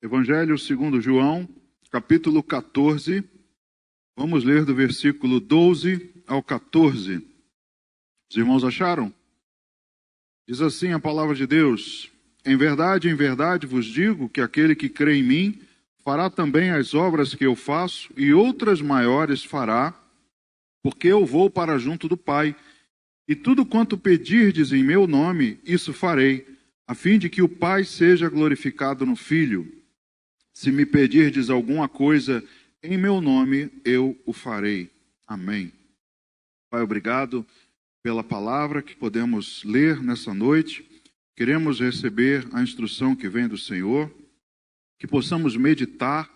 Evangelho segundo João, capítulo 14. Vamos ler do versículo 12 ao 14. Os irmãos acharam? Diz assim a palavra de Deus: em verdade vos digo que aquele que crê em mim fará também as obras que eu faço, e outras maiores fará, porque eu vou para junto do Pai. E tudo quanto pedirdes em meu nome, isso farei, a fim de que o Pai seja glorificado no Filho. Se me pedirdes alguma coisa em meu nome, eu o farei. Amém. Pai, obrigado pela palavra que podemos ler nessa noite. Queremos receber a instrução que vem do Senhor, que possamos meditar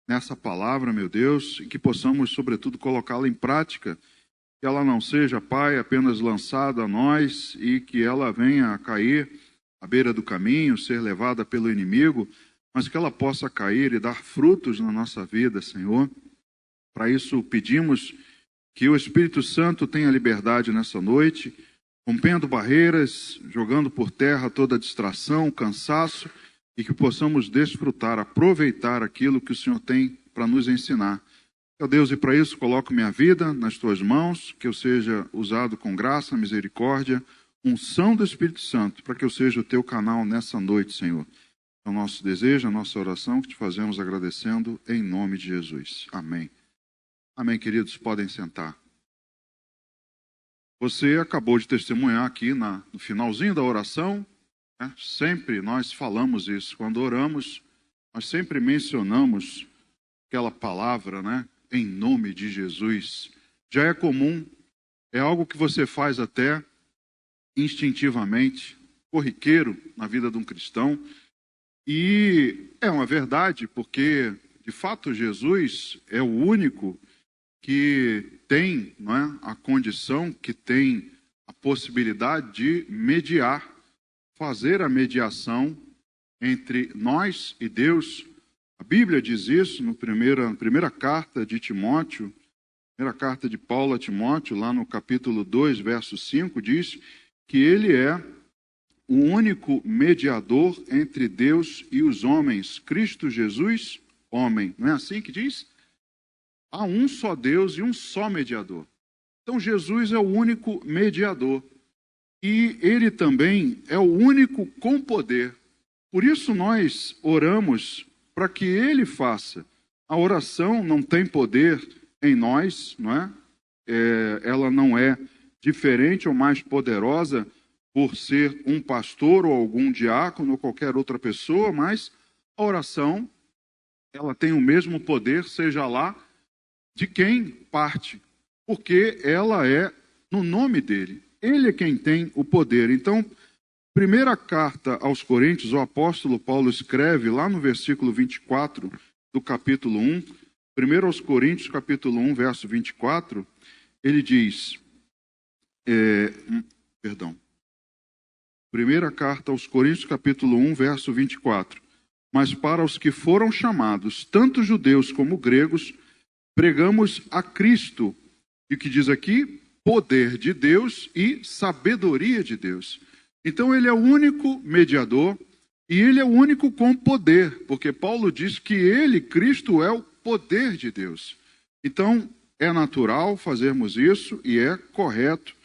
nessa palavra, meu Deus, e que possamos, sobretudo, colocá-la em prática, que ela não seja, Pai, apenas lançada a nós e que ela venha a cair à beira do caminho, ser levada pelo inimigo, mas que ela possa cair e dar frutos na nossa vida, Senhor. Para isso pedimos que o Espírito Santo tenha liberdade nessa noite, rompendo barreiras, jogando por terra toda distração, cansaço, e que possamos desfrutar, aproveitar aquilo que o Senhor tem para nos ensinar. Meu Deus, e para isso coloco minha vida nas Tuas mãos, que eu seja usado com graça, misericórdia, unção do Espírito Santo, para que eu seja o Teu canal nessa noite, Senhor. É o nosso desejo, a nossa oração, que te fazemos agradecendo em nome de Jesus. Amém. Amém, queridos, podem sentar. Você acabou de testemunhar aqui no finalzinho da oração, né? Sempre nós falamos isso. Quando oramos, nós sempre mencionamos aquela palavra, né? Em nome de Jesus. Já é comum, é algo que você faz até instintivamente, corriqueiro na vida de um cristão. E é uma verdade, porque, de fato, Jesus é o único que tem, não é, a condição, que tem a possibilidade de mediar, fazer a mediação entre nós e Deus. A Bíblia diz isso na primeira carta de Timóteo, primeira carta de Paulo a Timóteo, lá no capítulo 2, verso 5, diz que ele é o único mediador entre Deus e os homens, Cristo Jesus, homem. Não é assim que diz? Há um só Deus e um só mediador. Então Jesus é o único mediador. E ele também é o único com poder. Por isso nós oramos para que ele faça. A oração não tem poder em nós, não é? Ela não é diferente ou mais poderosa por ser um pastor ou algum diácono ou qualquer outra pessoa, mas a oração, ela tem o mesmo poder, seja lá de quem parte, porque ela é no nome dele. Ele é quem tem o poder. Então, primeira carta aos Coríntios, o apóstolo Paulo escreve lá no versículo 24 do capítulo 1, 1 aos Coríntios, capítulo 1, verso 24, ele diz, primeira carta aos Coríntios, capítulo 1, verso 24. Mas para os que foram chamados, tanto judeus como gregos, pregamos a Cristo. E o que diz aqui? Poder de Deus e sabedoria de Deus. Então ele é o único mediador e ele é o único com poder, porque Paulo diz que ele, Cristo, é o poder de Deus. Então é natural fazermos isso e é correto.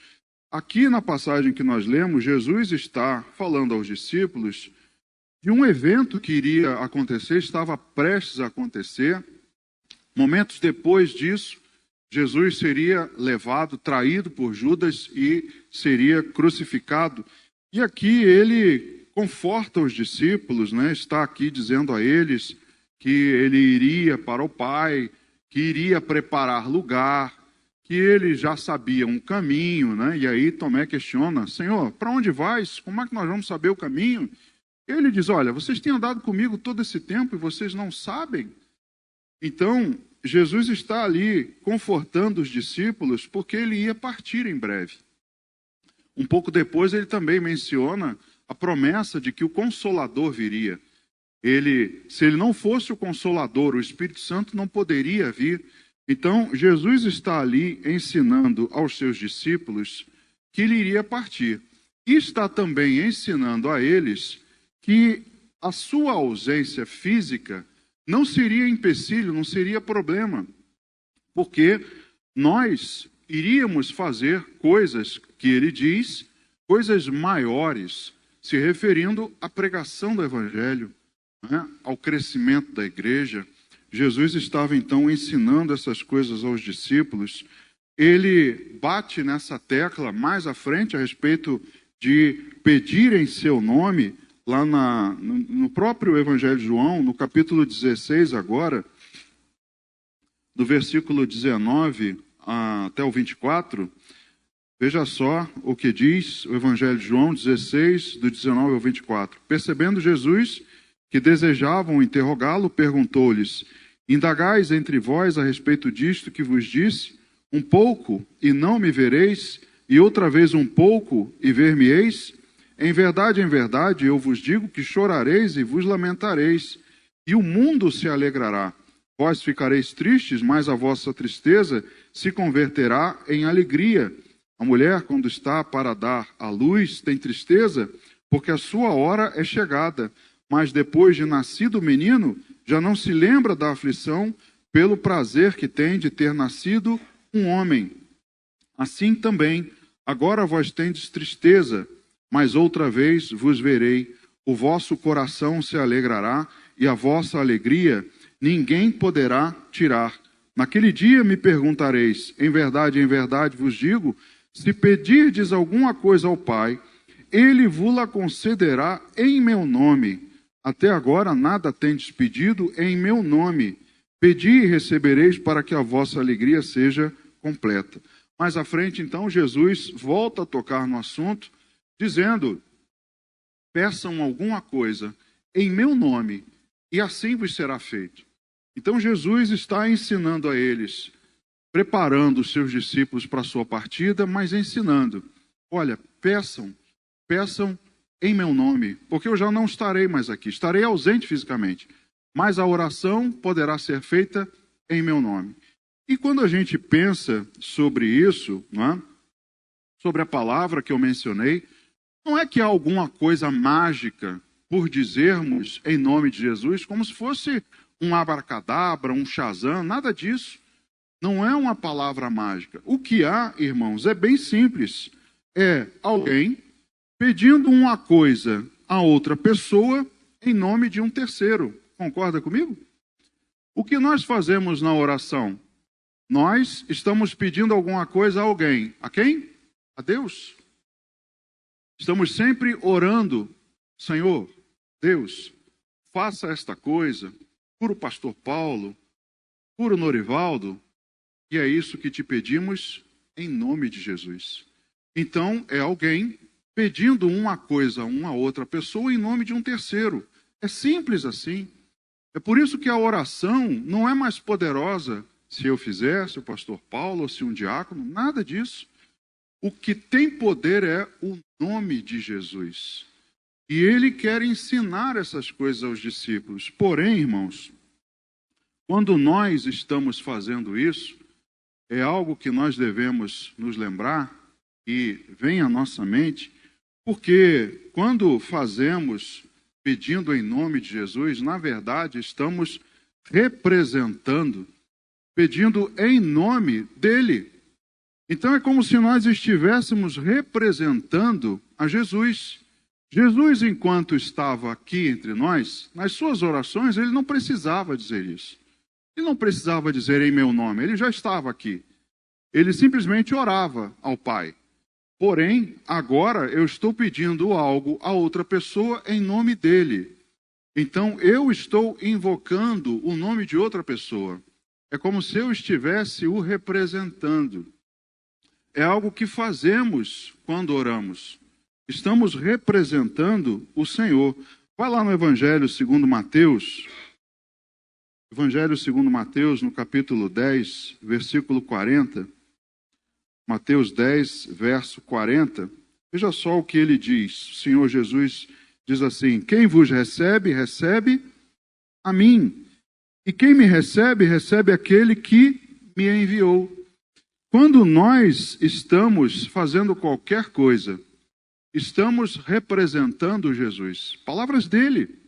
Aqui na passagem que nós lemos, Jesus está falando aos discípulos de um evento que iria acontecer, estava prestes a acontecer. Momentos depois disso, Jesus seria levado, traído por Judas e seria crucificado. E aqui ele conforta os discípulos, né? Está aqui dizendo a eles que ele iria para o Pai, que iria preparar lugar, que ele já sabia um caminho, né? E aí Tomé questiona: Senhor, para onde vais? Como é que nós vamos saber o caminho? Ele diz: olha, vocês têm andado comigo todo esse tempo e vocês não sabem? Então, Jesus está ali confortando os discípulos porque ele ia partir em breve. Um pouco depois ele também menciona a promessa de que o Consolador viria. Se ele não fosse o Consolador, o Espírito Santo não poderia vir. Então, Jesus está ali ensinando aos seus discípulos que ele iria partir. E está também ensinando a eles que a sua ausência física não seria empecilho, não seria problema, porque nós iríamos fazer coisas que ele diz, coisas maiores, se referindo à pregação do Evangelho, né, ao crescimento da igreja. Jesus estava então ensinando essas coisas aos discípulos. Ele bate nessa tecla mais à frente a respeito de pedir em seu nome, lá no próprio Evangelho de João, no capítulo 16 agora, do versículo 19 até o 24, veja só o que diz o Evangelho de João 16, do 19 ao 24. Percebendo Jesus que desejavam interrogá-lo, perguntou-lhes: indagais entre vós a respeito disto que vos disse? Um pouco e não me vereis, e outra vez um pouco e ver-me-eis? Em verdade, eu vos digo que chorareis e vos lamentareis, e o mundo se alegrará. Vós ficareis tristes, mas a vossa tristeza se converterá em alegria. A mulher, quando está para dar à luz, tem tristeza, porque a sua hora é chegada. Mas depois de nascido o menino, já não se lembra da aflição, pelo prazer que tem de ter nascido um homem. Assim também, agora vós tendes tristeza, mas outra vez vos verei. O vosso coração se alegrará, e a vossa alegria ninguém poderá tirar. Naquele dia me perguntareis: em verdade vos digo, se pedirdes alguma coisa ao Pai, Ele vos-la concederá em meu nome. Até agora nada tendes pedido em meu nome. Pedi e recebereis, para que a vossa alegria seja completa. Mais à frente, então, Jesus volta a tocar no assunto, dizendo: peçam alguma coisa em meu nome, e assim vos será feito. Então Jesus está ensinando a eles, preparando os seus discípulos para a sua partida, mas ensinando: olha, peçam em meu nome, porque eu já não estarei mais aqui, estarei ausente fisicamente, mas a oração poderá ser feita em meu nome. E quando a gente pensa sobre isso, né, sobre a palavra que eu mencionei, não é que há alguma coisa mágica por dizermos em nome de Jesus, como se fosse um abracadabra, um shazam, nada disso. Não é uma palavra mágica. O que há, irmãos, é bem simples. É alguém pedindo uma coisa a outra pessoa em nome de um terceiro. Concorda comigo? O que nós fazemos na oração? Nós estamos pedindo alguma coisa a alguém. A quem? A Deus. Estamos sempre orando: Senhor, Deus, faça esta coisa, cura o pastor Paulo, cura o Norivaldo, e é isso que te pedimos em nome de Jesus. Então, é alguém pedindo uma coisa a uma outra pessoa em nome de um terceiro. É simples assim. É por isso que a oração não é mais poderosa se eu fizer, se o pastor Paulo ou se um diácono, nada disso. O que tem poder é o nome de Jesus. E ele quer ensinar essas coisas aos discípulos. Porém, irmãos, quando nós estamos fazendo isso, é algo que nós devemos nos lembrar e vem à nossa mente, porque quando fazemos pedindo em nome de Jesus, na verdade estamos representando, pedindo em nome dele. Então é como se nós estivéssemos representando a Jesus. Jesus, enquanto estava aqui entre nós, nas suas orações, ele não precisava dizer isso. Ele não precisava dizer em meu nome, ele já estava aqui. Ele simplesmente orava ao Pai. Porém, agora eu estou pedindo algo a outra pessoa em nome dele. Então, eu estou invocando o nome de outra pessoa. É como se eu estivesse o representando. É algo que fazemos quando oramos. Estamos representando o Senhor. Vai lá no Evangelho segundo Mateus. Evangelho segundo Mateus, no capítulo 10, versículo 40. Mateus 10, verso 40. Veja só o que ele diz. O Senhor Jesus diz assim: quem vos recebe, recebe a mim. E quem me recebe, recebe aquele que me enviou. Quando nós estamos fazendo qualquer coisa, estamos representando Jesus. Palavras dele.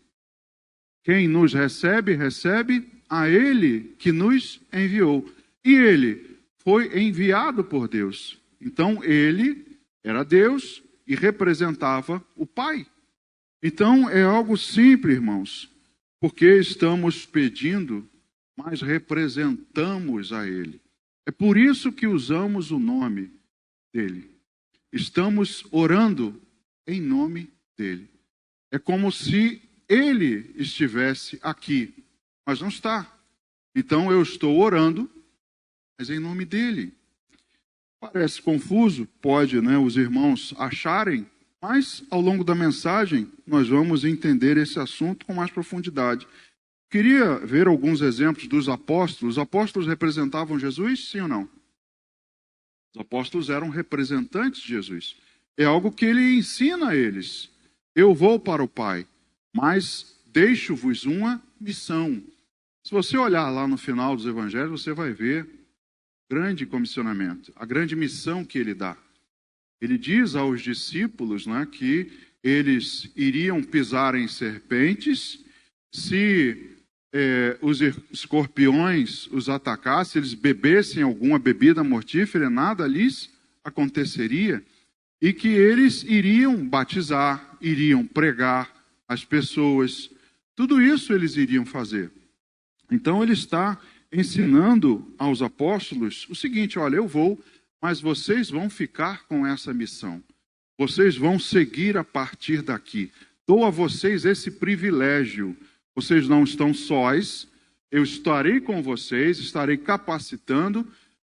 Quem nos recebe, recebe a ele que nos enviou. E ele foi enviado por Deus. Então, ele era Deus e representava o Pai. Então, é algo simples, irmãos, porque estamos pedindo, mas representamos a ele. É por isso que usamos o nome dele. Estamos orando em nome dele. É como se ele estivesse aqui, mas não está. Então eu estou orando, mas em nome dele. Parece confuso, pode, os irmãos acharem, mas ao longo da mensagem nós vamos entender esse assunto com mais profundidade. Queria ver alguns exemplos dos apóstolos. Os apóstolos representavam Jesus, sim ou não? Os apóstolos eram representantes de Jesus. É algo que ele ensina a eles. Eu vou para o Pai, mas deixo-vos uma missão. Se você olhar lá no final dos evangelhos, você vai ver o grande comissionamento, a grande missão que ele dá. Ele diz aos discípulos, que eles iriam pisar em serpentes, se os escorpiões os atacassem, se eles bebessem alguma bebida mortífera, nada lhes aconteceria, e que eles iriam batizar, iriam pregar as pessoas, tudo isso eles iriam fazer. Então ele está ensinando aos apóstolos o seguinte: olha, eu vou, mas vocês vão ficar com essa missão. Vocês vão seguir a partir daqui. Dou a vocês esse privilégio. Vocês não estão sós. Eu estarei com vocês, estarei capacitando,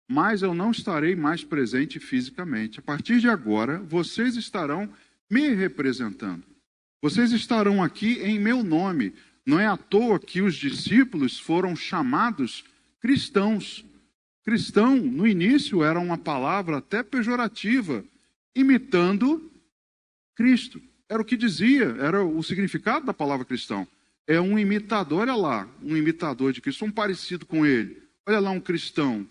mas eu não estarei mais presente fisicamente. A partir de agora, vocês estarão me representando. Vocês estarão aqui em meu nome. Não é à toa que os discípulos foram chamados cristãos. Cristão, no início, era uma palavra até pejorativa, imitando Cristo. Era o que dizia, era o significado da palavra cristão. É um imitador, olha lá, um imitador de Cristo, um parecido com ele. Olha lá, um cristão.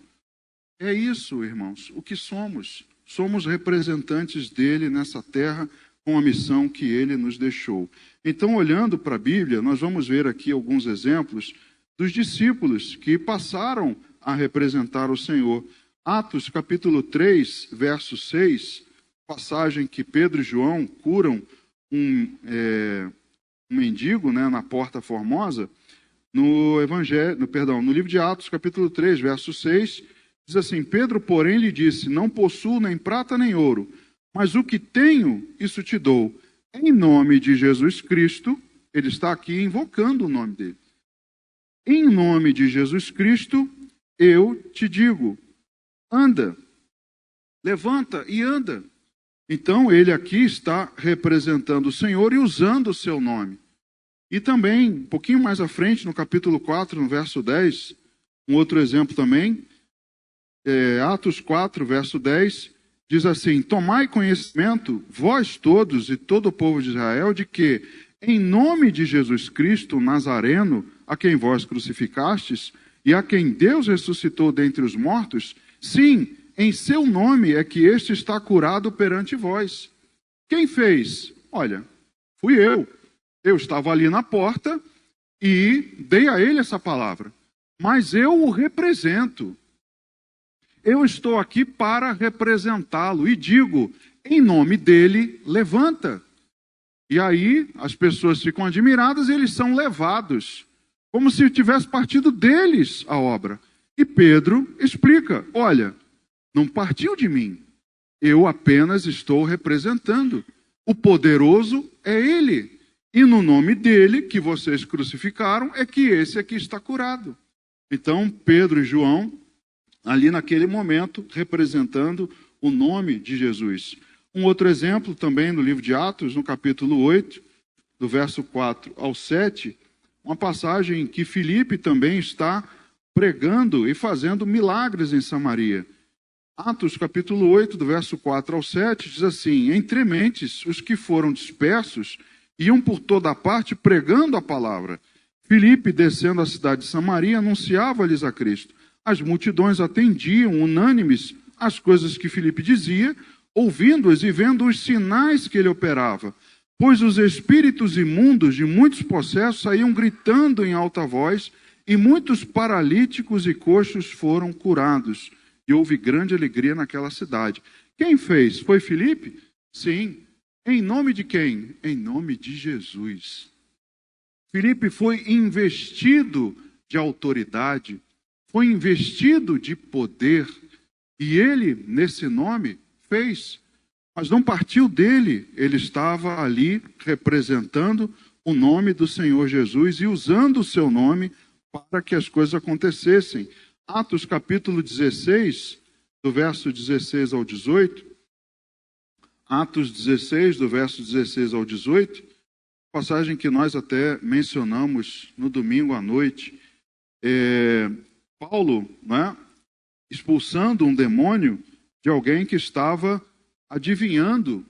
É isso, irmãos, o que somos. Somos representantes dele nessa terra com a missão que ele nos deixou. Então, olhando para a Bíblia, nós vamos ver aqui alguns exemplos dos discípulos que passaram a representar o Senhor. Atos capítulo 3, verso 6, passagem que Pedro e João curam um mendigo, na Porta Formosa, no livro de Atos capítulo 3, verso 6, diz assim: Pedro, porém, lhe disse: não possuo nem prata nem ouro, mas o que tenho, isso te dou. Em nome de Jesus Cristo, ele está aqui invocando o nome dele. Em nome de Jesus Cristo, eu te digo, anda, levanta e anda. Então, ele aqui está representando o Senhor e usando o seu nome. E também, um pouquinho mais à frente, no capítulo 4, no verso 10, um outro exemplo também, Atos 4, verso 10, diz assim: tomai conhecimento, vós todos e todo o povo de Israel, de que, em nome de Jesus Cristo, Nazareno, a quem vós crucificastes, e a quem Deus ressuscitou dentre os mortos, sim, em seu nome é que este está curado perante vós. Quem fez? Olha, fui eu. Eu estava ali na porta e dei a ele essa palavra. Mas eu o represento. Eu estou aqui para representá-lo e digo, em nome dele, levanta. E aí as pessoas ficam admiradas e eles são levados, como se tivesse partido deles a obra. E Pedro explica, olha, não partiu de mim, eu apenas estou representando. O poderoso é ele. E no nome dele, que vocês crucificaram, é que esse aqui está curado. Então, Pedro e João, ali naquele momento, representando o nome de Jesus. Um outro exemplo também no livro de Atos, no capítulo 8, do verso 4 ao 7, uma passagem em que Filipe também está pregando e fazendo milagres em Samaria. Atos capítulo 8, do verso 4 ao 7, diz assim: entre mentes, os que foram dispersos iam por toda a parte pregando a palavra. Filipe, descendo a cidade de Samaria, anunciava-lhes a Cristo. As multidões atendiam, unânimes, às coisas que Filipe dizia, ouvindo-as e vendo os sinais que ele operava. Pois os espíritos imundos de muitos possessos saíam gritando em alta voz, e muitos paralíticos e coxos foram curados. E houve grande alegria naquela cidade. Quem fez? Foi Filipe? Sim. Em nome de quem? Em nome de Jesus. Filipe foi investido de autoridade, foi investido de poder, e ele, nesse nome, fez. Mas não partiu dele, ele estava ali representando o nome do Senhor Jesus e usando o seu nome para que as coisas acontecessem. Atos capítulo 16, do verso 16 ao 18. Atos 16, do verso 16 ao 18. Passagem que nós até mencionamos no domingo à noite. Paulo, né, expulsando um demônio de alguém que estava adivinhando.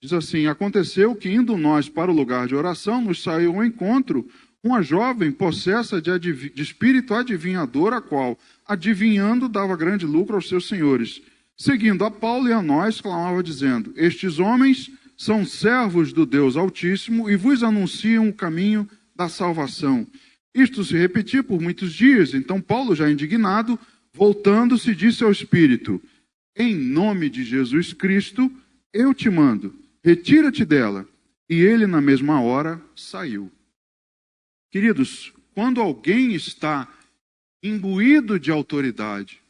Diz assim: aconteceu que, indo nós para o lugar de oração, nos saiu ao encontro uma jovem possessa de espírito adivinhador, a qual, adivinhando, dava grande lucro aos seus senhores. Seguindo a Paulo e a nós, clamava dizendo: estes homens são servos do Deus Altíssimo e vos anunciam o caminho da salvação. Isto se repetia por muitos dias. Então Paulo, já indignado, voltando-se, disse ao espírito: em nome de Jesus Cristo, eu te mando, retira-te dela. E ele, na mesma hora, saiu. Queridos, quando alguém está imbuído de autoridade,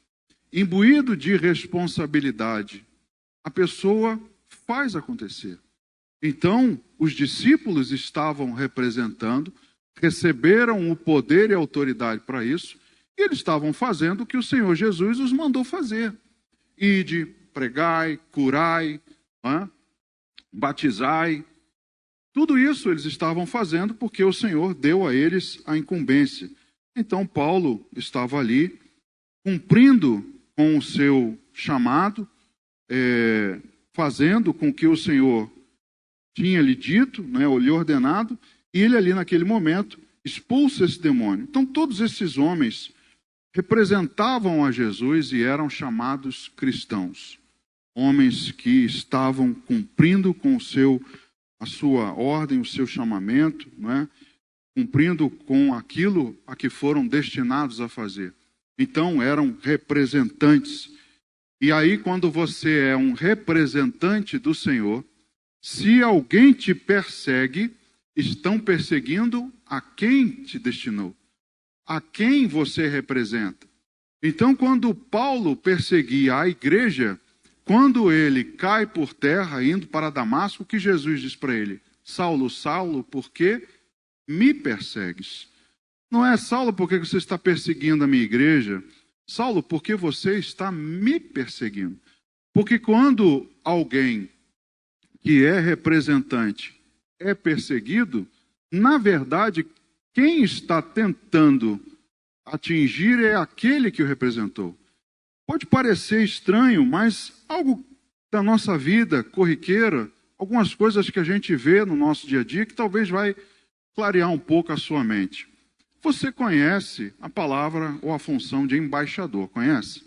imbuído de responsabilidade, a pessoa faz acontecer. Então, os discípulos estavam representando, receberam o poder e a autoridade para isso, e eles estavam fazendo o que o Senhor Jesus os mandou fazer. Ide, pregai, curai, batizai. Tudo isso eles estavam fazendo porque o Senhor deu a eles a incumbência. Então Paulo estava ali, cumprindo com o seu chamado, fazendo com que o Senhor tinha lhe dito, né, ou lhe ordenado, e ele ali naquele momento expulsa esse demônio. Então todos esses homens representavam a Jesus e eram chamados cristãos. Homens que estavam cumprindo com a sua ordem, o seu chamamento, né? Cumprindo com aquilo a que foram destinados a fazer. Então eram representantes. E aí, quando você é um representante do Senhor, se alguém te persegue, estão perseguindo a quem te destinou, a quem você representa. Então, quando Paulo perseguia a igreja, quando ele cai por terra indo para Damasco, o que Jesus diz para ele? Saulo, Saulo, por que me persegues? Não é Saulo, por que você está perseguindo a minha igreja? Saulo, por que você está me perseguindo? Porque quando alguém que é representante é perseguido, na verdade, quem está tentando atingir é aquele que o representou. Pode parecer estranho, mas algo da nossa vida corriqueira, algumas coisas que a gente vê no nosso dia a dia, que talvez vai clarear um pouco a sua mente. Você conhece a palavra ou a função de embaixador, conhece?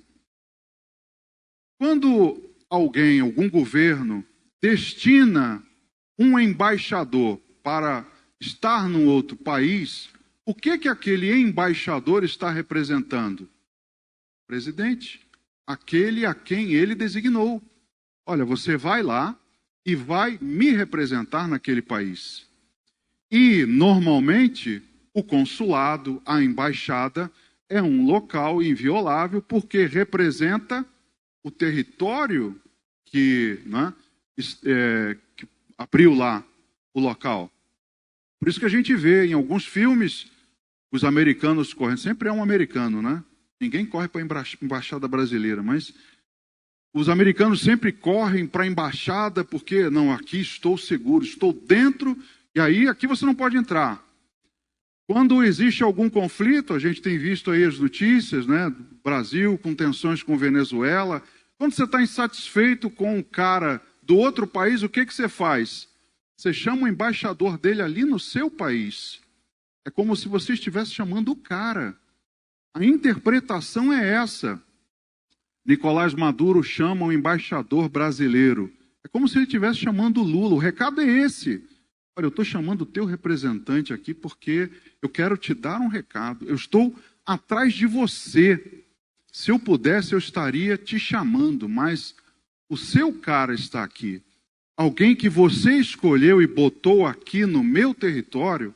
Quando alguém, algum governo, destina um embaixador para estar num outro país, o que aquele embaixador está representando? Presidente, aquele a quem ele designou. Olha, você vai lá e vai me representar naquele país. E, normalmente, o consulado, a embaixada, é um local inviolável porque representa o território que abriu lá o local. Por isso que a gente vê em alguns filmes, os americanos correm, sempre é um americano, né? Ninguém corre para a embaixada brasileira, mas os americanos sempre correm para a embaixada porque, não, aqui estou seguro, estou dentro, e aí aqui você não pode entrar. Quando existe algum conflito, a gente tem visto aí as notícias, né? Brasil com tensões com Venezuela. Quando você está insatisfeito com um cara do outro país, o que você faz? Você chama o embaixador dele ali no seu país. É como se você estivesse chamando o cara. A interpretação é essa. Nicolás Maduro chama o embaixador brasileiro. É como se ele estivesse chamando o Lula. O recado é esse. olha, eu estou chamando o teu representante aqui porque eu quero te dar um recado. Eu estou atrás de você. Se eu pudesse, eu estaria te chamando, mas o seu cara está aqui. Alguém que você escolheu e botou aqui no meu território.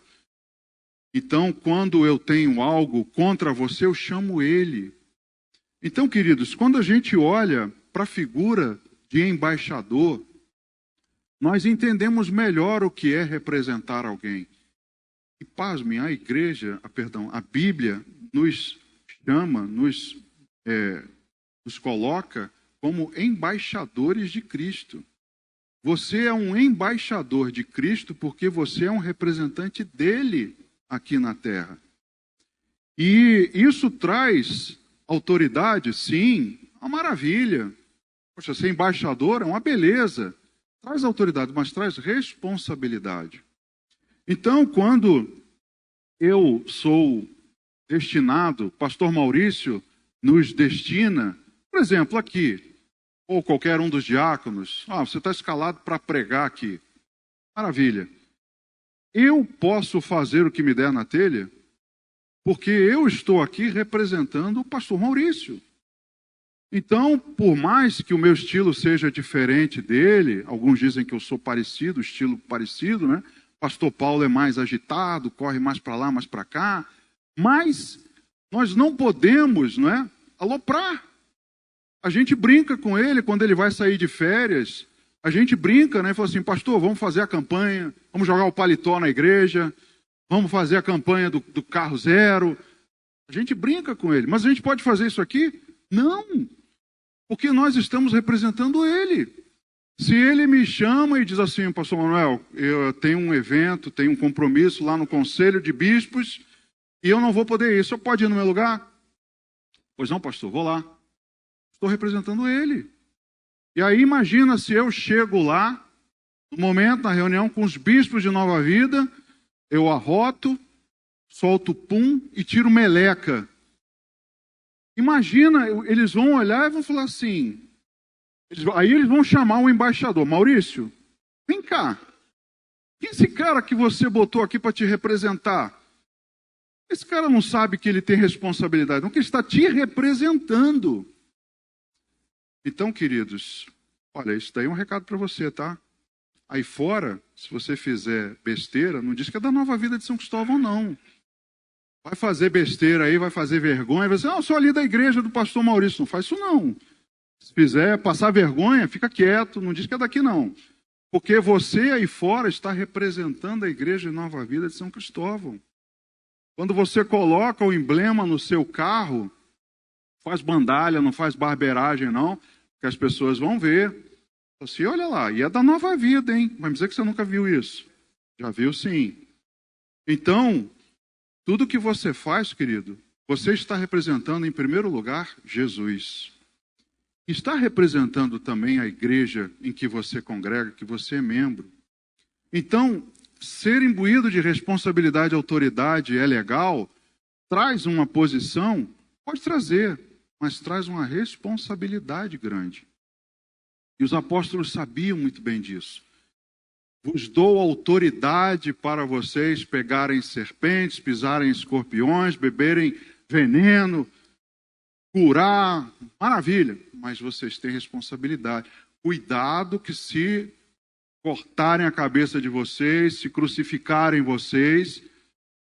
Então, quando eu tenho algo contra você, eu chamo ele. Então, queridos, quando a gente olha para a figura de embaixador, nós entendemos melhor o que é representar alguém. E pasmem, a Bíblia nos chama, nos coloca como embaixadores de Cristo. Você é um embaixador de Cristo porque você é um representante dele aqui na terra. E isso traz autoridade, sim, uma maravilha. Poxa, ser embaixador é uma beleza. Traz autoridade, mas traz responsabilidade. Então, quando eu sou destinado, pastor Maurício nos destina, por exemplo, aqui, ou qualquer um dos diáconos, você está escalado para pregar aqui. Maravilha. Eu posso fazer o que me der na telha, porque eu estou aqui representando o pastor Maurício. Então, por mais que o meu estilo seja diferente dele, alguns dizem que eu sou parecido, estilo parecido, né? Pastor Paulo é mais agitado, corre mais para lá, mais para cá. Mas nós não podemos, aloprar. A gente brinca com ele quando ele vai sair de férias. A gente brinca, e fala assim, pastor, vamos fazer a campanha, vamos jogar o paletó na igreja, vamos fazer a campanha do carro zero. A gente brinca com ele. Mas a gente pode fazer isso aqui? Não, porque nós estamos representando ele. Se ele me chama e diz assim, pastor Manuel, eu tenho um evento, tenho um compromisso lá no Conselho de Bispos e eu não vou poder ir, o senhor pode ir no meu lugar? Pois não, pastor, vou lá. Estou representando ele. E aí imagina se eu chego lá, no momento, na reunião com os bispos de Nova Vida, eu arroto, solto pum e tiro meleca. Imagina, eles vão olhar e vão falar assim, aí eles vão chamar o embaixador, Maurício, vem cá, quem é esse cara que você botou aqui para te representar? Esse cara não sabe que ele tem responsabilidade, não, que ele está te representando. Então, queridos, olha, isso daí é um recado para você, tá? Aí fora, se você fizer besteira, não diz que é da Nova Vida de São Cristóvão, não. Vai fazer besteira aí, vai fazer vergonha, vai dizer, eu sou ali da igreja do pastor Maurício. Não faz isso não. Se fizer passar vergonha, fica quieto, não diz que é daqui não. Porque você aí fora está representando a igreja de Nova Vida de São Cristóvão. Quando você coloca o emblema no seu carro, faz bandalha, não faz barbeiragem não, que as pessoas vão ver. Assim, olha lá, e é da Nova Vida, hein? Vai me dizer que você nunca viu isso. Já viu sim. Então, tudo que você faz, querido, você está representando, em primeiro lugar, Jesus. Está representando também a igreja em que você congrega, que você é membro. Então, ser imbuído de responsabilidade e autoridade é legal, traz uma posição, pode trazer, mas traz uma responsabilidade grande. E os apóstolos sabiam muito bem disso. Vos dou autoridade para vocês pegarem serpentes, pisarem escorpiões, beberem veneno, curar, maravilha. Mas vocês têm responsabilidade. Cuidado que se cortarem a cabeça de vocês, se crucificarem vocês,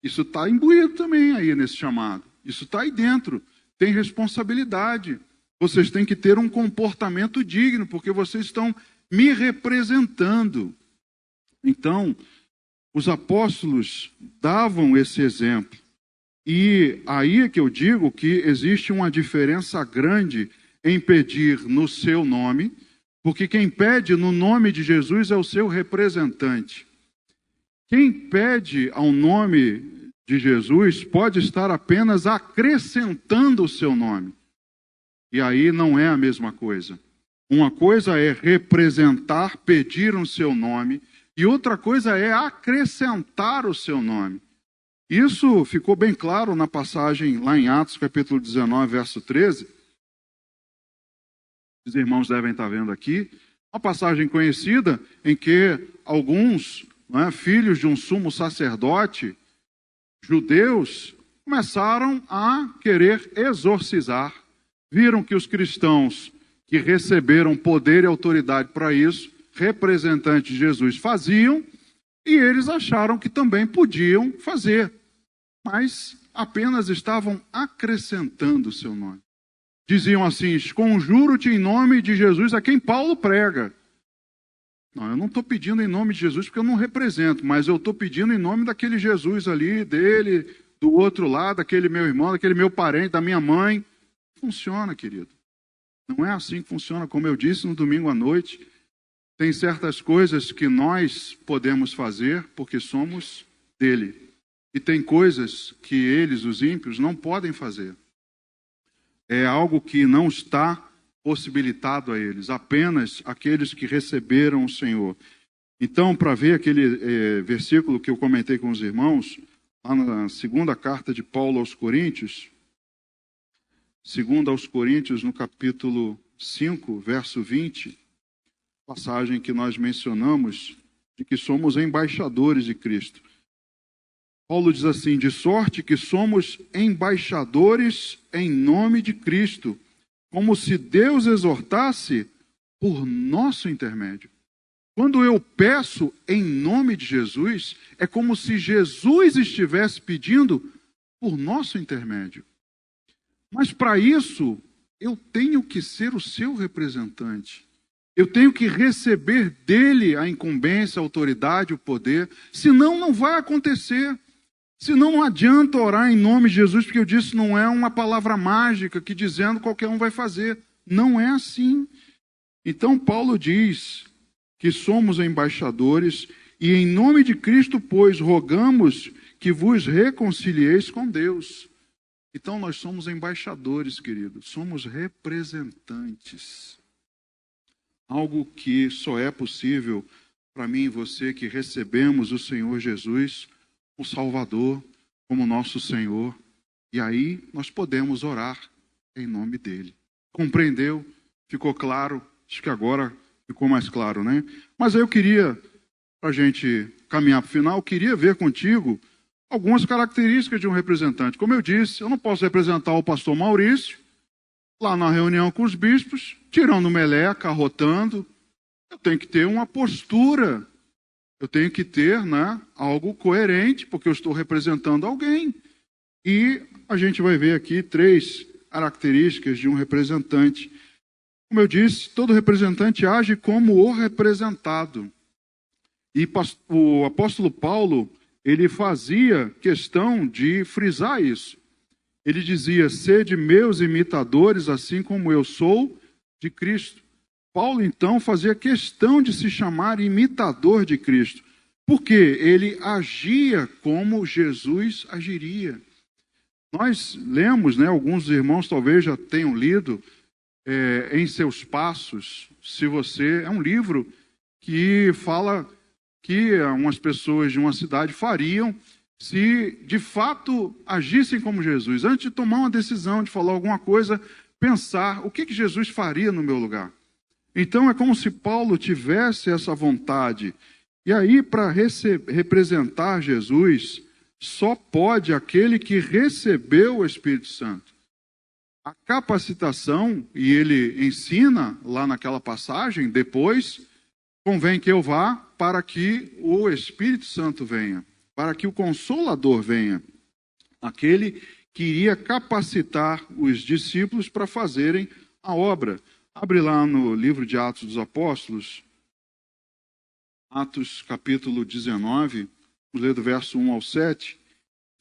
isso está imbuído também aí nesse chamado. Isso está aí dentro. Tem responsabilidade. Vocês têm que ter um comportamento digno, porque vocês estão me representando. Então, os apóstolos davam esse exemplo. E aí é que eu digo que existe uma diferença grande em pedir no seu nome, porque quem pede no nome de Jesus é o seu representante. Quem pede ao nome de Jesus pode estar apenas acrescentando o seu nome. E aí não é a mesma coisa. Uma coisa é representar, pedir no seu nome, e outra coisa é acrescentar o seu nome. Isso ficou bem claro na passagem lá em Atos, capítulo 19, verso 13. Os irmãos devem estar vendo aqui. Uma passagem conhecida em que alguns não é, filhos de um sumo sacerdote, judeus, começaram a querer exorcizar. Viram que os cristãos que receberam poder e autoridade para isso, representantes de Jesus, faziam, e eles acharam que também podiam fazer, mas apenas estavam acrescentando o seu nome. Diziam assim: conjuro-te em nome de Jesus a quem Paulo prega. Não, eu não estou pedindo em nome de Jesus porque eu não represento, mas eu estou pedindo em nome daquele Jesus ali, dele, do outro lado, daquele meu irmão, daquele meu parente, da minha mãe. Funciona, querido. Não é assim que funciona. Como eu disse no domingo à noite, tem certas coisas que nós podemos fazer porque somos dele. E tem coisas que eles, os ímpios, não podem fazer. É algo que não está possibilitado a eles, apenas aqueles que receberam o Senhor. Então, para ver aquele versículo que eu comentei com os irmãos, lá na segunda carta de Paulo aos Coríntios, segunda aos Coríntios, no capítulo 5, verso 20, passagem que nós mencionamos, de que somos embaixadores de Cristo. Paulo diz assim: de sorte que somos embaixadores em nome de Cristo, como se Deus exortasse por nosso intermédio. Quando eu peço em nome de Jesus, é como se Jesus estivesse pedindo por nosso intermédio. Mas para isso, eu tenho que ser o seu representante. Eu tenho que receber dele a incumbência, a autoridade, o poder. Senão, não vai acontecer. Senão, não adianta orar em nome de Jesus, porque eu disse, não é uma palavra mágica que dizendo qualquer um vai fazer. Não é assim. Então, Paulo diz que somos embaixadores e em nome de Cristo, pois, rogamos que vos reconcilieis com Deus. Então, nós somos embaixadores, querido. Somos representantes. Algo que só é possível para mim e você que recebemos o Senhor Jesus, o Salvador, como nosso Senhor. E aí nós podemos orar em nome dele. Compreendeu? Ficou claro? Acho que agora ficou mais claro, né? Mas aí eu queria, para a gente caminhar para o final, queria ver contigo algumas características de um representante. Como eu disse, eu não posso representar o pastor Maurício lá na reunião com os bispos, tirando meleca, arrotando. Eu tenho que ter uma postura. Eu tenho que ter, né, algo coerente, porque eu estou representando alguém. E a gente vai ver aqui 3 características de um representante. Como eu disse, todo representante age como o representado. E o apóstolo Paulo, ele fazia questão de frisar isso. Ele dizia: sede meus imitadores, assim como eu sou de Cristo. Paulo, então, fazia questão de se chamar imitador de Cristo, porque ele agia como Jesus agiria. Nós lemos, né, alguns irmãos talvez já tenham lido Em Seus Passos. Se você, é um livro que fala que umas pessoas de uma cidade fariam se de fato agissem como Jesus. Antes de tomar uma decisão, de falar alguma coisa, pensar o que Jesus faria no meu lugar. Então é como se Paulo tivesse essa vontade. E aí, para representar Jesus, só pode aquele que recebeu o Espírito Santo. A capacitação, e ele ensina lá naquela passagem, depois, convém que eu vá para que o Espírito Santo venha, para que o Consolador venha, aquele que iria capacitar os discípulos para fazerem a obra. Abre lá no livro de Atos dos Apóstolos, Atos capítulo 19, vamos ler do verso 1 ao 7,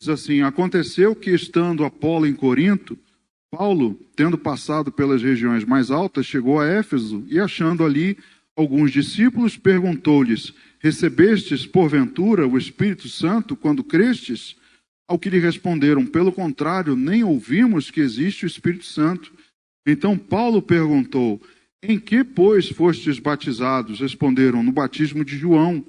diz assim: aconteceu que, estando Apolo em Corinto, Paulo, tendo passado pelas regiões mais altas, chegou a Éfeso e, achando ali alguns discípulos, perguntou-lhes: recebestes, porventura, o Espírito Santo quando crestes? Ao que lhe responderam: pelo contrário, nem ouvimos que existe o Espírito Santo. Então Paulo perguntou: em que, pois, fostes batizados? Responderam: no batismo de João.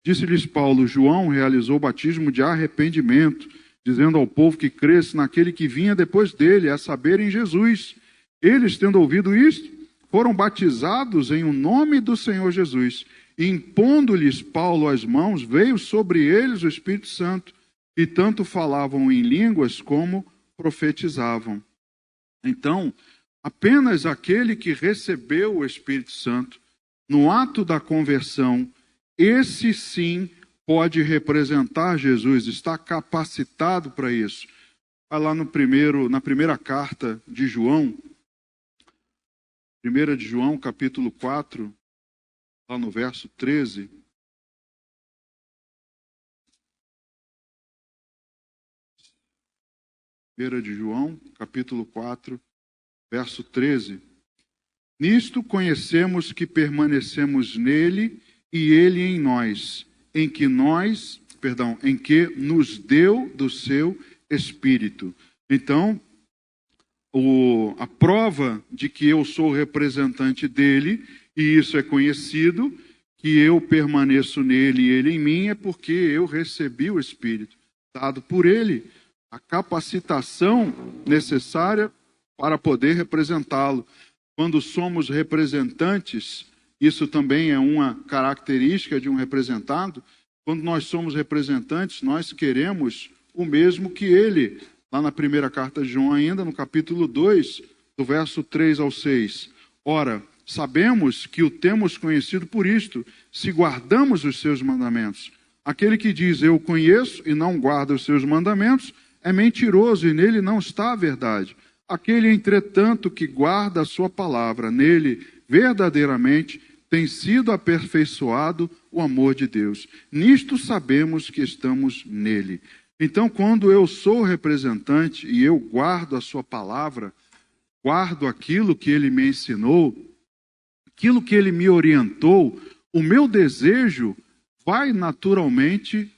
Disse-lhes Paulo: João realizou o batismo de arrependimento, dizendo ao povo que cresce naquele que vinha depois dele, a saber, em Jesus. Eles, tendo ouvido isto, foram batizados em o nome do Senhor Jesus. E impondo-lhes Paulo as mãos, veio sobre eles o Espírito Santo, e tanto falavam em línguas como profetizavam. Então, apenas aquele que recebeu o Espírito Santo, no ato da conversão, esse sim pode representar Jesus, está capacitado para isso. Vai lá na primeira carta de João, 1 de João, capítulo 4, lá no verso 13. Primeira de João, capítulo 4, verso 13. Nisto conhecemos que permanecemos nele e ele em nós, em que nos deu do seu Espírito. Então, a prova de que eu sou representante dele, e isso é conhecido, que eu permaneço nele e ele em mim, é porque eu recebi o Espírito, dado por ele, a capacitação necessária para poder representá-lo. Quando somos representantes, isso também é uma característica de um representado. Quando nós somos representantes, nós queremos o mesmo que ele. Lá na primeira carta de João ainda, no capítulo 2, do verso 3 ao 6. Ora, sabemos que o temos conhecido por isto, se guardamos os seus mandamentos. Aquele que diz, eu conheço e não guarda os seus mandamentos, é mentiroso e nele não está a verdade. Aquele, entretanto, que guarda a sua palavra, nele verdadeiramente tem sido aperfeiçoado o amor de Deus. Nisto sabemos que estamos nele. Então, quando eu sou representante e eu guardo a sua palavra, guardo aquilo que ele me ensinou, aquilo que ele me orientou, o meu desejo vai naturalmente,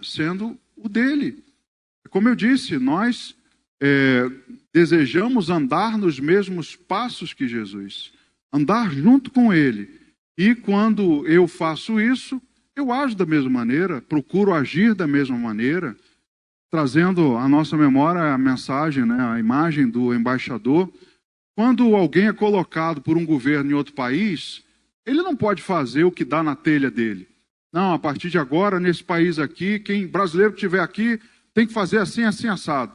sendo o dele. Como eu disse, nós desejamos andar nos mesmos passos que Jesus, andar junto com ele. E quando eu faço isso, eu ajo da mesma maneira, procuro agir da mesma maneira, trazendo à nossa memória a mensagem, a imagem do embaixador. Quando alguém é colocado por um governo em outro país, ele não pode fazer o que dá na telha dele. Não, a partir de agora, nesse país aqui, quem brasileiro que estiver aqui tem que fazer assim, assim, assado.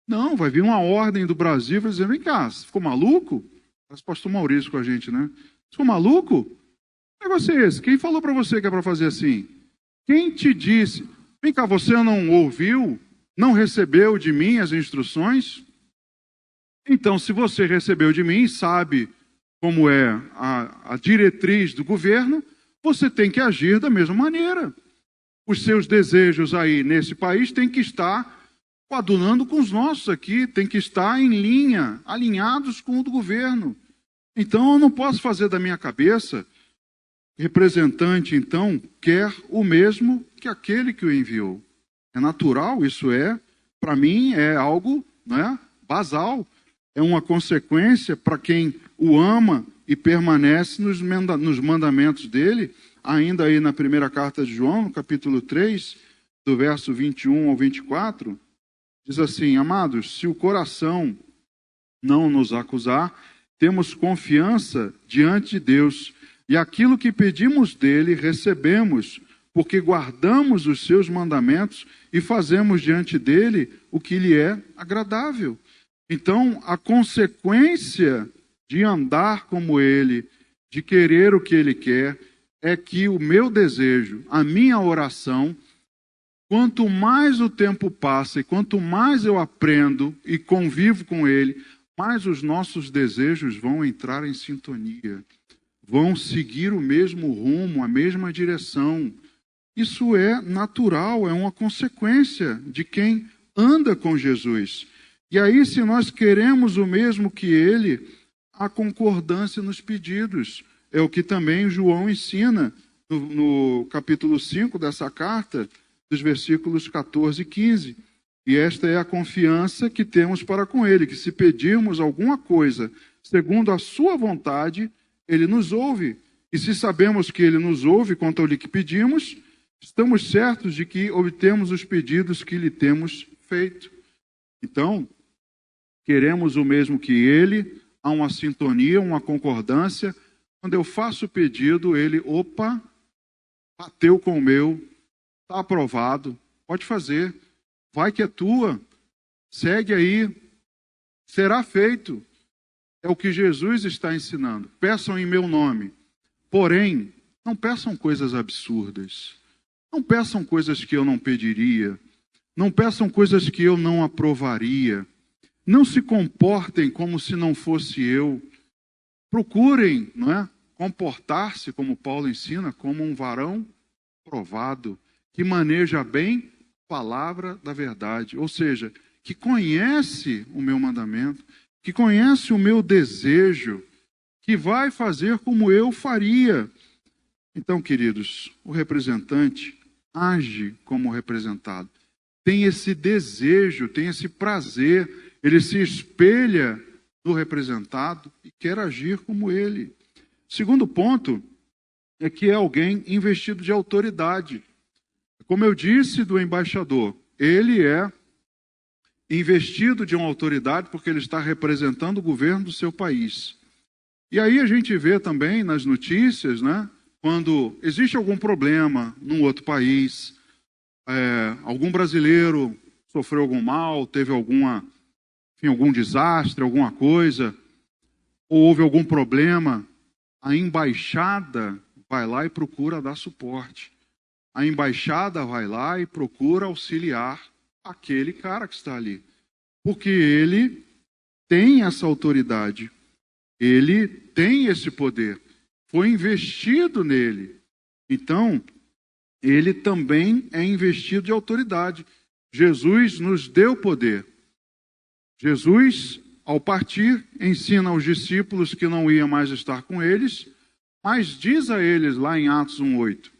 Não, vai vir uma ordem do Brasil e vai dizer, vem cá, você ficou maluco? Parece o pastor Maurício com a gente, né? Ficou maluco? Que negócio é esse? Quem falou para você que é para fazer assim? Quem te disse? Vem cá, você não ouviu? Não recebeu de mim as instruções? Então, se você recebeu de mim, sabe como é a diretriz do governo, você tem que agir da mesma maneira. Os seus desejos aí nesse país têm que estar coadunando com os nossos aqui, tem que estar em linha, alinhados com o do governo. Então, eu não posso fazer da minha cabeça, representante, então, quer o mesmo que aquele que o enviou. É natural, isso para mim, é algo basal. É uma consequência para quem o ama e permanece nos mandamentos dele. Ainda aí na primeira carta de João, no capítulo 3, do verso 21 ao 24, diz assim, amados, se o coração não nos acusar, temos confiança diante de Deus, e aquilo que pedimos dele recebemos, porque guardamos os seus mandamentos e fazemos diante dele o que lhe é agradável. Então, a consequência de andar como ele, de querer o que ele quer, é que o meu desejo, a minha oração, quanto mais o tempo passa e quanto mais eu aprendo e convivo com ele, mais os nossos desejos vão entrar em sintonia, vão seguir o mesmo rumo, a mesma direção. Isso é natural, é uma consequência de quem anda com Jesus. E aí, se nós queremos o mesmo que ele, há concordância nos pedidos. É o que também João ensina no capítulo 5 dessa carta, dos versículos 14 e 15. E esta é a confiança que temos para com ele, que se pedirmos alguma coisa segundo a sua vontade, ele nos ouve. E se sabemos que ele nos ouve quanto ao que pedimos, estamos certos de que obtemos os pedidos que lhe temos feito. Então, queremos o mesmo que ele, há uma sintonia, uma concordância. Quando eu faço o pedido, ele, bateu com o meu, está aprovado, pode fazer, vai que é tua, segue aí, será feito. É o que Jesus está ensinando. Peçam em meu nome. Porém, não peçam coisas absurdas. Não peçam coisas que eu não pediria. Não peçam coisas que eu não aprovaria. Não se comportem como se não fosse eu. Procurem, não é? Comportar-se, como Paulo ensina, como um varão provado, que maneja bem a palavra da verdade. Ou seja, que conhece o meu mandamento, que conhece o meu desejo, que vai fazer como eu faria. Então, queridos, o representante age como representado. Tem esse desejo, tem esse prazer, ele se espelha no representado e quer agir como ele. Segundo ponto é que é alguém investido de autoridade. Como eu disse do embaixador, ele é investido de uma autoridade porque ele está representando o governo do seu país. E aí a gente vê também nas notícias, né, quando existe algum problema num outro país, algum brasileiro sofreu algum mal, teve algum desastre, alguma coisa, ou houve algum problema, a embaixada vai lá e procura dar suporte. A embaixada vai lá e procura auxiliar aquele cara que está ali. Porque ele tem essa autoridade, ele tem esse poder, foi investido nele. Então, ele também é investido de autoridade. Jesus nos deu poder. Jesus, ao partir, ensina aos discípulos que não ia mais estar com eles, mas diz a eles lá em Atos 1:8,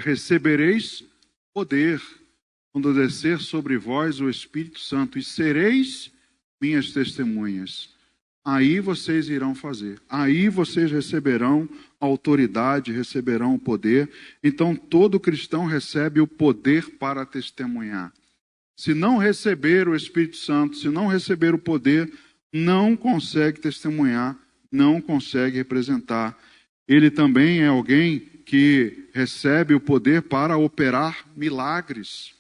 recebereis poder quando descer sobre vós o Espírito Santo, e sereis minhas testemunhas. Aí vocês irão fazer. Aí vocês receberão autoridade, receberão o poder. Então todo cristão recebe o poder para testemunhar. Se não receber o Espírito Santo, se não receber o poder, não consegue testemunhar, não consegue representar. Ele também é alguém que recebe o poder para operar milagres.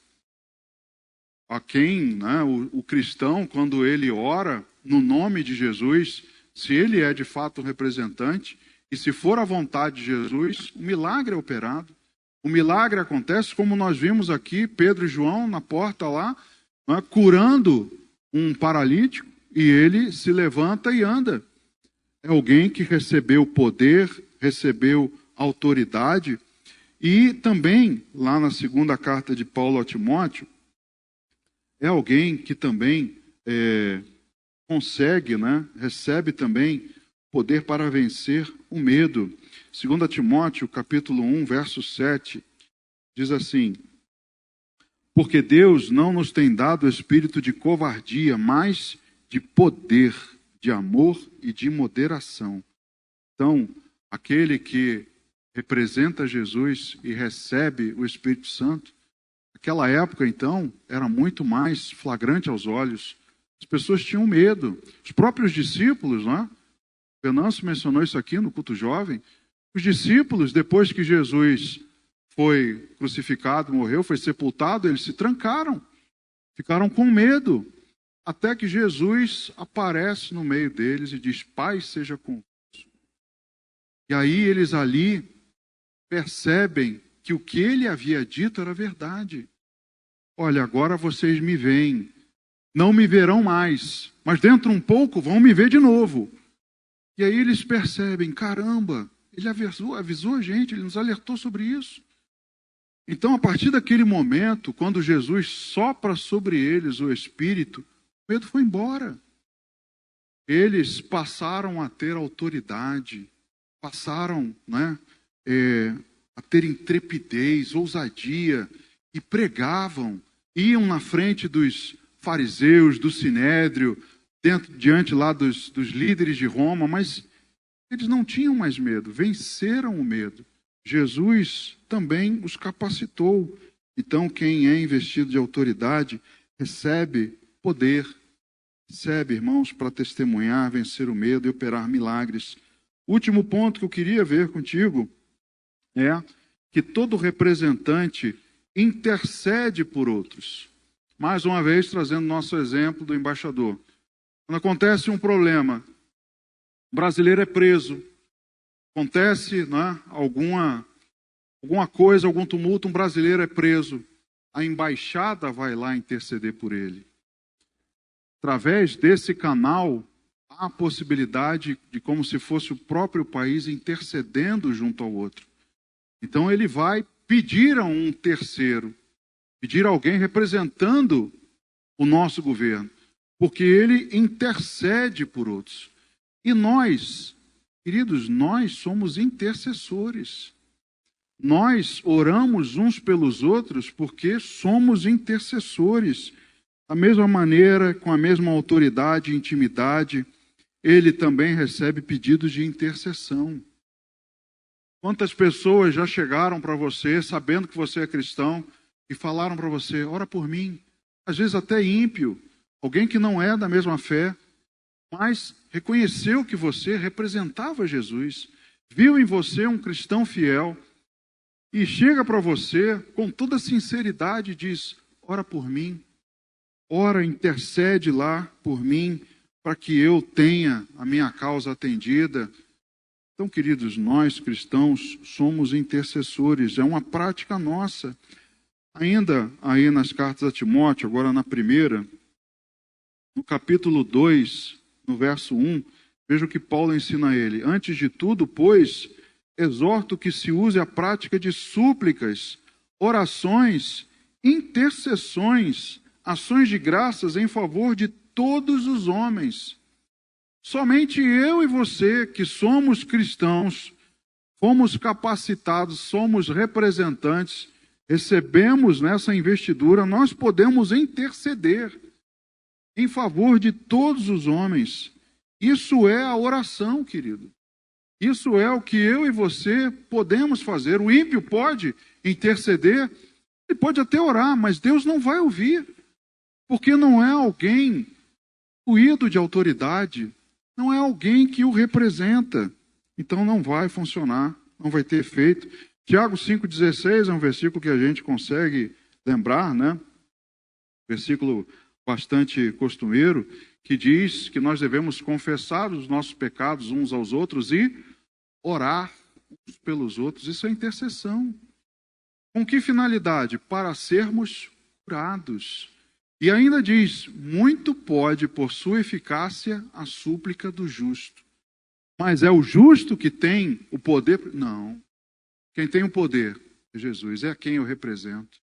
A quem, né, o cristão, quando ele ora no nome de Jesus, se ele é de fato um representante, e se for a vontade de Jesus, o milagre é operado. O milagre acontece, como nós vimos aqui, Pedro e João na porta lá, né, curando um paralítico, e ele se levanta e anda. É alguém que recebeu poder, recebeu autoridade, e também, lá na segunda carta de Paulo a Timóteo, é alguém que também consegue, né, recebe também poder para vencer o medo. 2 Timóteo, capítulo 1, verso 7, diz assim: porque Deus não nos tem dado espírito de covardia, mas de poder, de amor e de moderação. Então, aquele que representa Jesus e recebe o Espírito Santo, naquela época, então, era muito mais flagrante aos olhos. As pessoas tinham medo. Os próprios discípulos, né? Venâncio mencionou isso aqui no culto jovem. Os discípulos, depois que Jesus foi crucificado, morreu, foi sepultado, eles se trancaram. Ficaram com medo. Até que Jesus aparece no meio deles e diz: Pai seja convosco. E aí eles ali percebem que o que ele havia dito era verdade. Olha, agora vocês me veem, não me verão mais, mas dentro um pouco vão me ver de novo. E aí eles percebem, caramba, ele avisou a gente, ele nos alertou sobre isso. Então, a partir daquele momento, quando Jesus sopra sobre eles o Espírito, o medo foi embora. Eles passaram a ter autoridade, passaram, né, a ter intrepidez, ousadia, e pregavam, iam na frente dos fariseus, do sinédrio, diante lá dos líderes de Roma, mas eles não tinham mais medo, venceram o medo. Jesus também os capacitou. Então, quem é investido de autoridade recebe poder, recebe, irmãos, para testemunhar, vencer o medo e operar milagres. Último ponto que eu queria ver contigo é que todo representante intercede por outros. Mais uma vez, trazendo nosso exemplo do embaixador. Quando acontece um problema, o brasileiro é preso, acontece, né, alguma coisa, algum tumulto, um brasileiro é preso, a embaixada vai lá interceder por ele. Através desse canal, há a possibilidade de como se fosse o próprio país intercedendo junto ao outro. Então ele vai pedir a um terceiro, pedir a alguém representando o nosso governo, porque ele intercede por outros. E nós, queridos, nós somos intercessores. Nós oramos uns pelos outros porque somos intercessores. Da mesma maneira, com a mesma autoridade e intimidade, ele também recebe pedidos de intercessão. Quantas pessoas já chegaram para você, sabendo que você é cristão, e falaram para você, ora por mim. Às vezes até ímpio, alguém que não é da mesma fé, mas reconheceu que você representava Jesus, viu em você um cristão fiel, e chega para você com toda sinceridade e diz, ora por mim, ora, intercede lá por mim, para que eu tenha a minha causa atendida. Então, queridos, nós cristãos somos intercessores, é uma prática nossa. Ainda aí nas cartas a Timóteo, agora na primeira, no capítulo 2, no verso 1, veja o que Paulo ensina a ele. Antes de tudo, pois, exorto que se use a prática de súplicas, orações, intercessões, ações de graças em favor de todos os homens. Somente eu e você, que somos cristãos, fomos capacitados, somos representantes, recebemos nessa investidura, nós podemos interceder em favor de todos os homens. Isso é a oração, querido. Isso é o que eu e você podemos fazer. O ímpio pode interceder, ele pode até orar, mas Deus não vai ouvir, porque não é alguém ruído de autoridade, não é alguém que o representa. Então não vai funcionar, não vai ter efeito. Tiago 5,16 é um versículo que a gente consegue lembrar, né? Versículo bastante costumeiro, que diz que nós devemos confessar os nossos pecados uns aos outros e orar uns pelos outros. Isso é intercessão. Com que finalidade? Para sermos curados. E ainda diz, muito pode por sua eficácia a súplica do justo. Mas é o justo que tem o poder? Não. Quem tem o poder é Jesus, é a quem eu represento,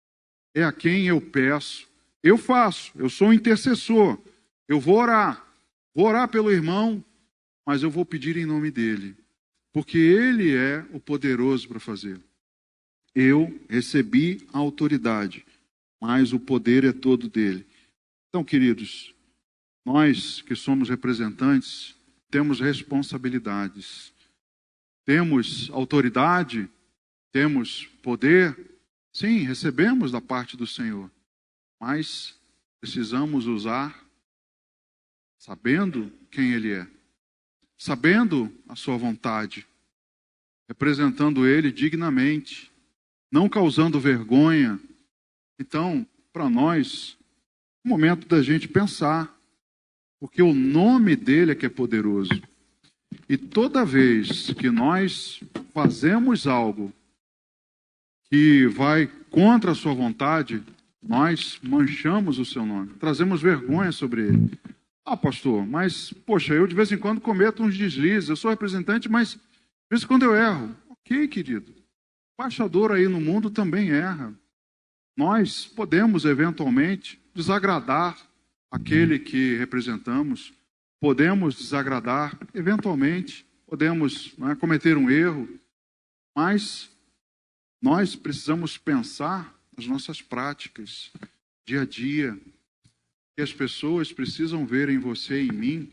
é a quem eu peço. Eu faço, eu sou um intercessor, eu vou orar pelo irmão, mas eu vou pedir em nome dele, porque ele é o poderoso para fazer. Eu recebi a autoridade, mas o poder é todo dele. Então, queridos, nós que somos representantes, temos responsabilidades, temos autoridade, temos poder, sim, recebemos da parte do Senhor, mas precisamos usar sabendo quem Ele é, sabendo a sua vontade, representando Ele dignamente, não causando vergonha. Então, para nós, é o momento da gente pensar, porque o nome dele é que é poderoso. E toda vez que nós fazemos algo que vai contra a sua vontade, nós manchamos o seu nome, trazemos vergonha sobre ele. Ah, pastor, mas, poxa, eu de vez em quando cometo uns deslizes, eu sou representante, mas de vez em quando eu erro. Ok, querido. O embaixador aí no mundo também erra. Nós podemos, eventualmente, desagradar aquele que representamos, podemos desagradar, eventualmente, podemos, não é, cometer um erro, mas nós precisamos pensar nas nossas práticas, dia a dia, que as pessoas precisam ver em você e em mim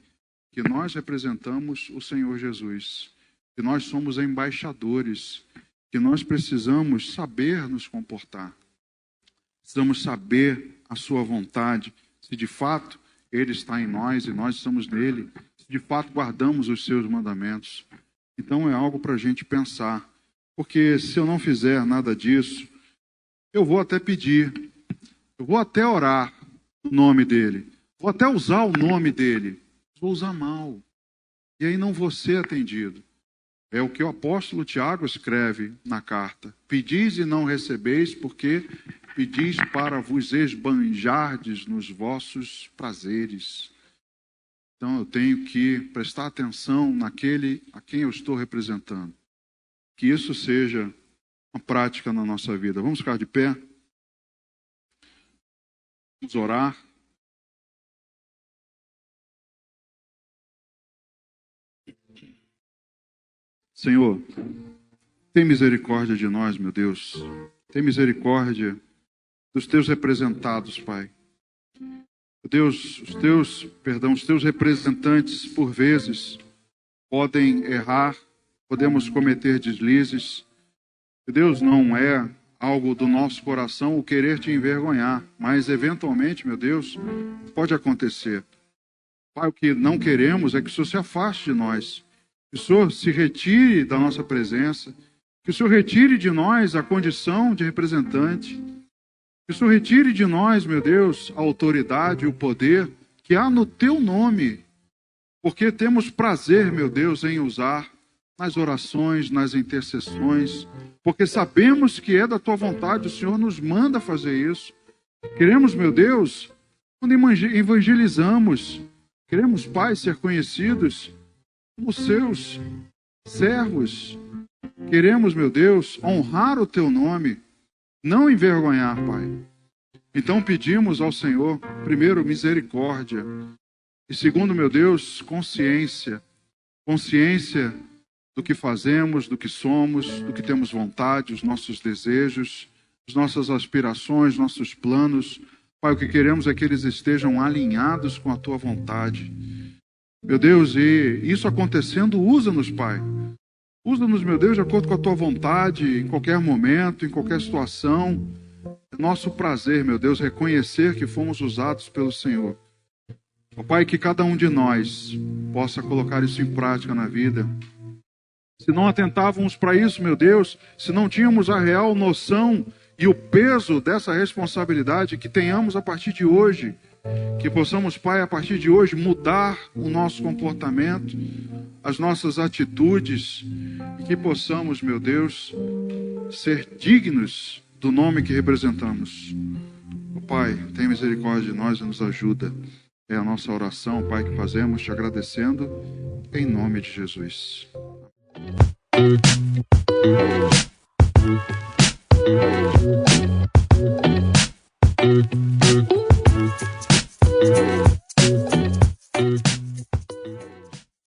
que nós representamos o Senhor Jesus, que nós somos embaixadores, que nós precisamos saber nos comportar, precisamos saber a sua vontade, se de fato Ele está em nós e nós estamos nele, se de fato guardamos os seus mandamentos. Então é algo para a gente pensar. porque se eu não fizer nada disso, eu vou até pedir, eu vou até orar no nome dele, vou até usar o nome dele, vou usar mal, e aí não vou ser atendido. É o que o apóstolo Tiago escreve na carta: pedis e não recebeis, porque pedis para vos esbanjardes nos vossos prazeres. Então eu tenho que prestar atenção naquele a quem eu estou representando. Que isso seja uma prática na nossa vida. Vamos ficar de pé? Vamos orar. Senhor, tem misericórdia de nós, meu Deus. Tem misericórdia dos teus representados, Pai. Deus, os teus representantes, por vezes, podem errar, podemos cometer deslizes. Deus, não é algo do nosso coração o querer te envergonhar, mas eventualmente, meu Deus, pode acontecer. Pai, o que não queremos é que o Senhor se afaste de nós, que o Senhor se retire da nossa presença, que o Senhor retire de nós a condição de representante, que o Senhor retire de nós, meu Deus, a autoridade e o poder que há no teu nome, porque temos prazer, meu Deus, em usar nas orações, nas intercessões, porque sabemos que é da tua vontade, o Senhor nos manda fazer isso. Queremos, meu Deus, quando evangelizamos, queremos, Pai, ser conhecidos como seus servos. Queremos, meu Deus, honrar o teu nome, não envergonhar, Pai. Então pedimos ao Senhor, primeiro, misericórdia, e segundo, meu Deus, consciência do que fazemos, do que somos, do que temos vontade, os nossos desejos, as nossas aspirações, nossos planos. Pai, o que queremos é que eles estejam alinhados com a tua vontade. Meu Deus, e isso acontecendo, usa-nos, Pai. Usa-nos, meu Deus, de acordo com a tua vontade, em qualquer momento, em qualquer situação. É nosso prazer, meu Deus, reconhecer que fomos usados pelo Senhor. Ó Pai, que cada um de nós possa colocar isso em prática na vida. Se não atentávamos para isso, meu Deus, se não tínhamos a real noção e o peso dessa responsabilidade, que tenhamos a partir de hoje, que possamos, Pai, a partir de hoje, mudar o nosso comportamento, as nossas atitudes, e que possamos, meu Deus, ser dignos do nome que representamos. Oh, Pai, tem misericórdia de nós e nos ajuda. É a nossa oração, Pai, que fazemos te agradecendo, em nome de Jesus. Amém.